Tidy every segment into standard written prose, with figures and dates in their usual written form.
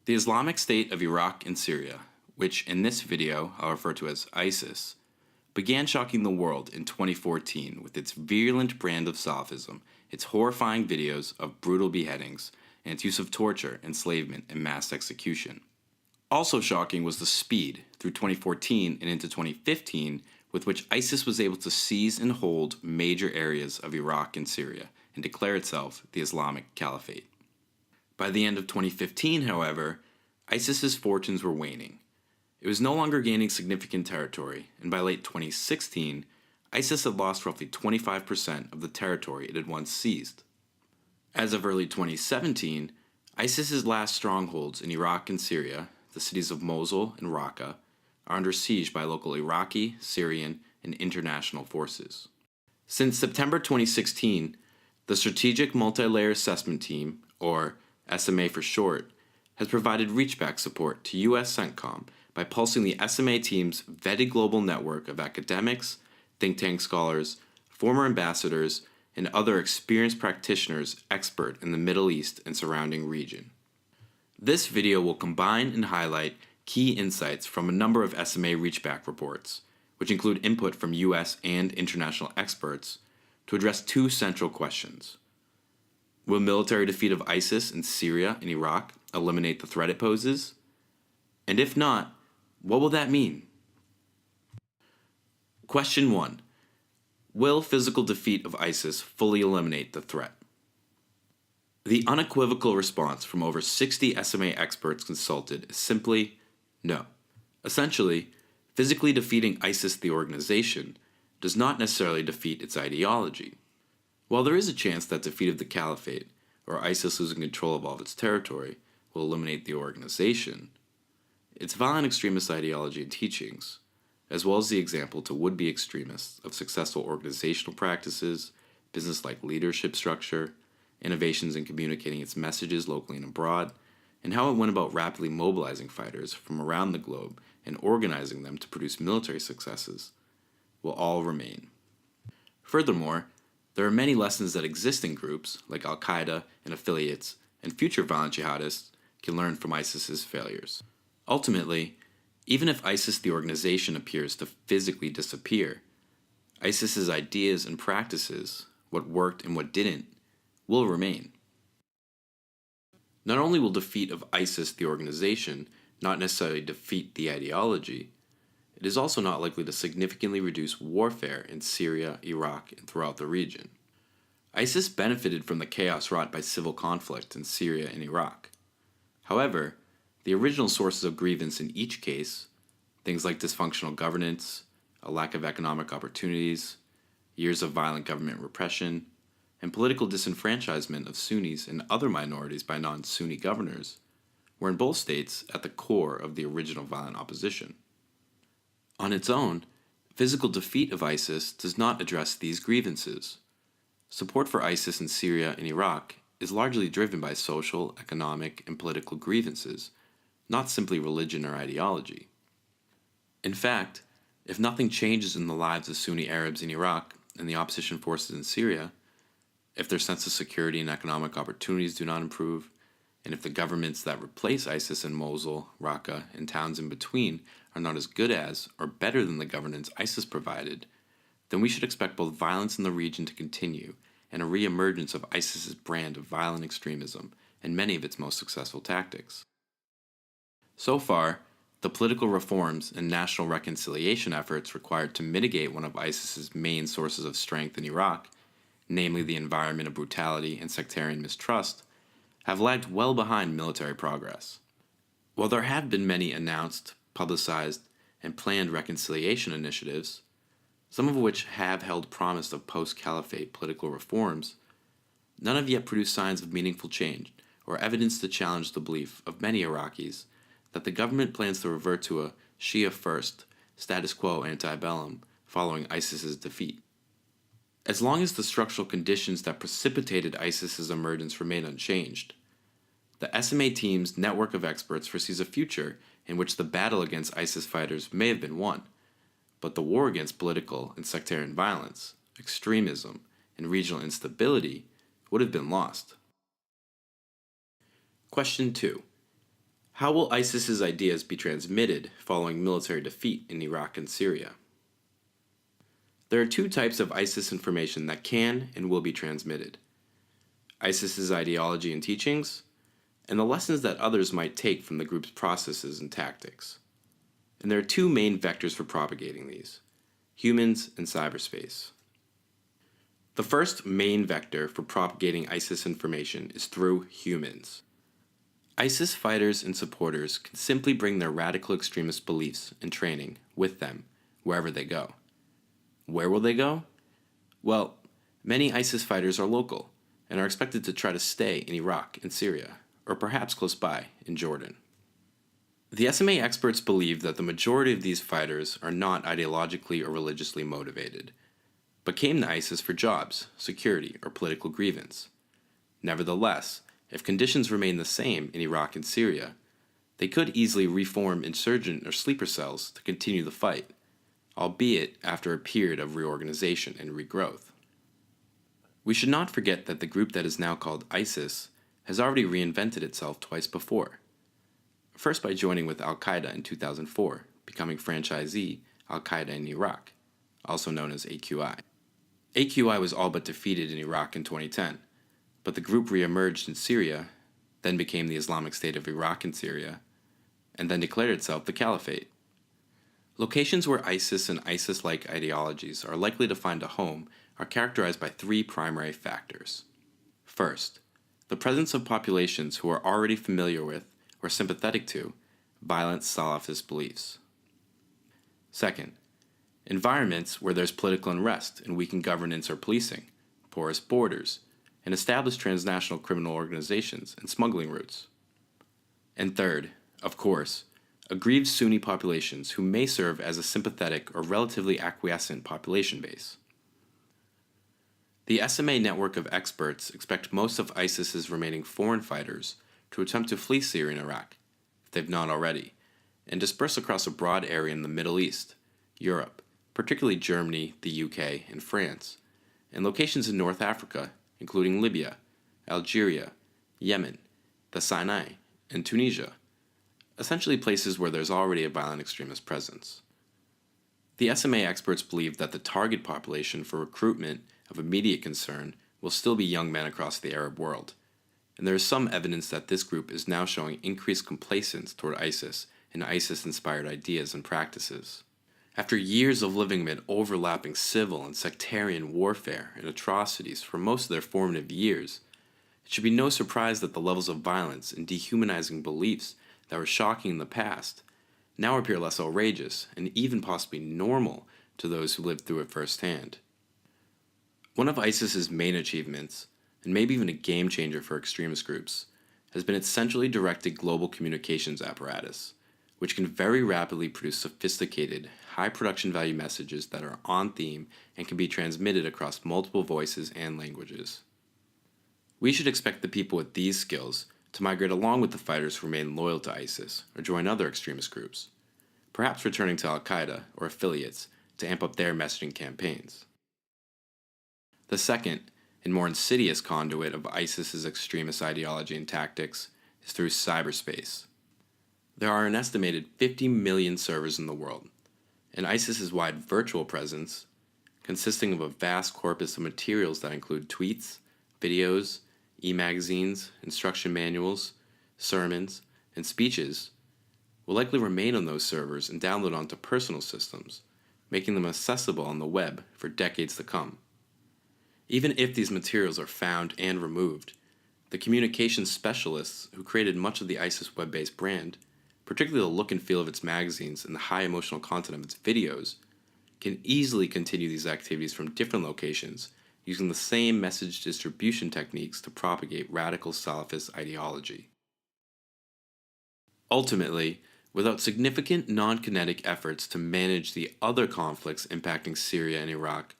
The Islamic State of Iraq and Syria, which in this video I'll refer to as ISIS, began shocking the world in 2014 with its virulent brand of Salafism, its horrifying videos of brutal beheadings, and its use of torture, enslavement, and mass execution. Also shocking was the speed, through 2014 and into 2015, with which ISIS was able to seize and hold major areas of Iraq and Syria and declare itself the Islamic Caliphate. By the end of 2015, however, ISIS's fortunes were waning. It was no longer gaining significant territory, and by late 2016, ISIS had lost roughly 25% of the territory it had once seized. As of early 2017, ISIS's last strongholds in Iraq and Syria, the cities of Mosul and Raqqa, are under siege by local Iraqi, Syrian, and international forces. Since September 2016, the Strategic Multilayer Assessment Team, or SMA for short, has provided reachback support to USCENTCOM by pulsing the SMA team's vetted global network of academics, think tank scholars, former ambassadors, and other experienced practitioners expert in the Middle East and surrounding region. This video will combine and highlight key insights from a number of SMA reachback reports, which include input from US and international experts, to address two central questions. Will military defeat of ISIS in Syria and Iraq eliminate the threat it poses? And if not, what will that mean? Question 1. Will physical defeat of ISIS fully eliminate the threat? The unequivocal response from over 60 SMA experts consulted is simply no. Essentially, physically defeating ISIS the organization does not necessarily defeat its ideology. While there is a chance that defeat of the caliphate, or ISIS losing control of all of its territory, will eliminate the organization, its violent extremist ideology and teachings, as well as the example to would-be extremists of successful organizational practices, business-like leadership structure, innovations in communicating its messages locally and abroad, and how it went about rapidly mobilizing fighters from around the globe and organizing them to produce military successes, will all remain. Furthermore, there are many lessons that existing groups, like Al-Qaeda and affiliates, and future violent jihadists, can learn from ISIS's failures. Ultimately, even if ISIS the organization appears to physically disappear, ISIS's ideas and practices, what worked and what didn't, will remain. Not only will defeat of ISIS the organization not necessarily defeat the ideology, it is also not likely to significantly reduce warfare in Syria, Iraq, and throughout the region. ISIS benefited from the chaos wrought by civil conflict in Syria and Iraq. However, the original sources of grievance in each case, things like dysfunctional governance, a lack of economic opportunities, years of violent government repression, and political disenfranchisement of Sunnis and other minorities by non-Sunni governors, were in both states at the core of the original violent opposition. On its own, physical defeat of ISIS does not address these grievances. Support for ISIS in Syria and Iraq is largely driven by social, economic, and political grievances, not simply religion or ideology. In fact, if nothing changes in the lives of Sunni Arabs in Iraq and the opposition forces in Syria, if their sense of security and economic opportunities do not improve, and if the governments that replace ISIS in Mosul, Raqqa, and towns in between are not as good as or better than the governance ISIS provided, then we should expect both violence in the region to continue and a re-emergence of ISIS's brand of violent extremism and many of its most successful tactics. So far, the political reforms and national reconciliation efforts required to mitigate one of ISIS's main sources of strength in Iraq, namely the environment of brutality and sectarian mistrust, have lagged well behind military progress. While there have been many announced, publicized, and planned reconciliation initiatives, some of which have held promise of post-caliphate political reforms, none have yet produced signs of meaningful change or evidence to challenge the belief of many Iraqis that the government plans to revert to a Shia-first, status quo antebellum following ISIS's defeat. As long as the structural conditions that precipitated ISIS's emergence remain unchanged, the SMA team's network of experts foresees a future in which the battle against ISIS fighters may have been won, but the war against political and sectarian violence, extremism, and regional instability would have been lost. Question 2. How will ISIS's ideas be transmitted following military defeat in Iraq and Syria? There are two types of ISIS information that can and will be transmitted: ISIS's ideology and teachings, and the lessons that others might take from the group's processes and tactics. And there are two main vectors for propagating these: humans and cyberspace. The first main vector for propagating ISIS information is through humans. ISIS fighters and supporters can simply bring their radical extremist beliefs and training with them wherever they go. Where will they go? Well, many ISIS fighters are local and are expected to try to stay in Iraq and Syria, or perhaps close by in Jordan. The SMA experts believe that the majority of these fighters are not ideologically or religiously motivated, but came to ISIS for jobs, security, or political grievance. Nevertheless, if conditions remain the same in Iraq and Syria, they could easily reform insurgent or sleeper cells to continue the fight, albeit after a period of reorganization and regrowth. We should not forget that the group that is now called ISIS has already reinvented itself twice before. First by joining with Al-Qaeda in 2004, becoming franchisee Al-Qaeda in Iraq, also known as AQI. AQI was all but defeated in Iraq in 2010, but the group re-emerged in Syria, then became the Islamic State of Iraq and Syria, and then declared itself the Caliphate. Locations where ISIS and ISIS-like ideologies are likely to find a home are characterized by three primary factors. First, the presence of populations who are already familiar with or sympathetic to violent Salafist beliefs. Second, environments where there's political unrest and weakened governance or policing, porous borders, and established transnational criminal organizations and smuggling routes. And third, of course, aggrieved Sunni populations who may serve as a sympathetic or relatively acquiescent population base. The SMA network of experts expect most of ISIS's remaining foreign fighters to attempt to flee Syria and Iraq, if they've not already, and disperse across a broad area in the Middle East, Europe, particularly Germany, the UK, and France, and locations in North Africa, including Libya, Algeria, Yemen, the Sinai, and Tunisia, essentially places where there's already a violent extremist presence. The SMA experts believe that the target population for recruitment of immediate concern will still be young men across the Arab world, and there is some evidence that this group is now showing increased complacence toward ISIS and ISIS-inspired ideas and practices. After years of living amid overlapping civil and sectarian warfare and atrocities for most of their formative years, it should be no surprise that the levels of violence and dehumanizing beliefs that were shocking in the past now appear less outrageous and even possibly normal to those who lived through it firsthand. One of ISIS's main achievements, and maybe even a game changer for extremist groups, has been its centrally directed global communications apparatus, which can very rapidly produce sophisticated, high production value messages that are on theme and can be transmitted across multiple voices and languages. We should expect the people with these skills to migrate along with the fighters who remain loyal to ISIS or join other extremist groups, perhaps returning to Al-Qaeda or affiliates to amp up their messaging campaigns. The second, and more insidious conduit of ISIS's extremist ideology and tactics is through cyberspace. There are an estimated 50 million servers in the world, and ISIS's wide virtual presence, consisting of a vast corpus of materials that include tweets, videos, e-magazines, instruction manuals, sermons, and speeches, will likely remain on those servers and download onto personal systems, making them accessible on the web for decades to come. Even if these materials are found and removed, the communications specialists who created much of the ISIS web-based brand, particularly the look and feel of its magazines and the high emotional content of its videos, can easily continue these activities from different locations using the same message distribution techniques to propagate radical Salafist ideology. Ultimately, without significant non-kinetic efforts to manage the other conflicts impacting Syria and Iraq,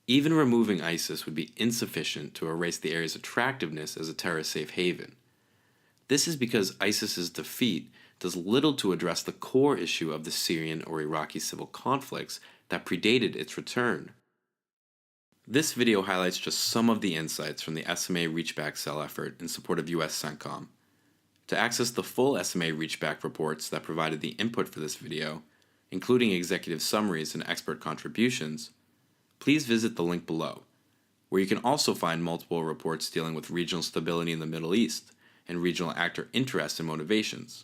even removing ISIS would be insufficient to erase the area's attractiveness as a terrorist safe haven. This is because ISIS's defeat does little to address the core issue of the Syrian or Iraqi civil conflicts that predated its return. This video highlights just some of the insights from the SMA Reachback Cell effort in support of USCENTCOM. To access the full SMA Reachback reports that provided the input for this video, including executive summaries and expert contributions, please visit the link below, where you can also find multiple reports dealing with regional stability in the Middle East and regional actor interests and motivations.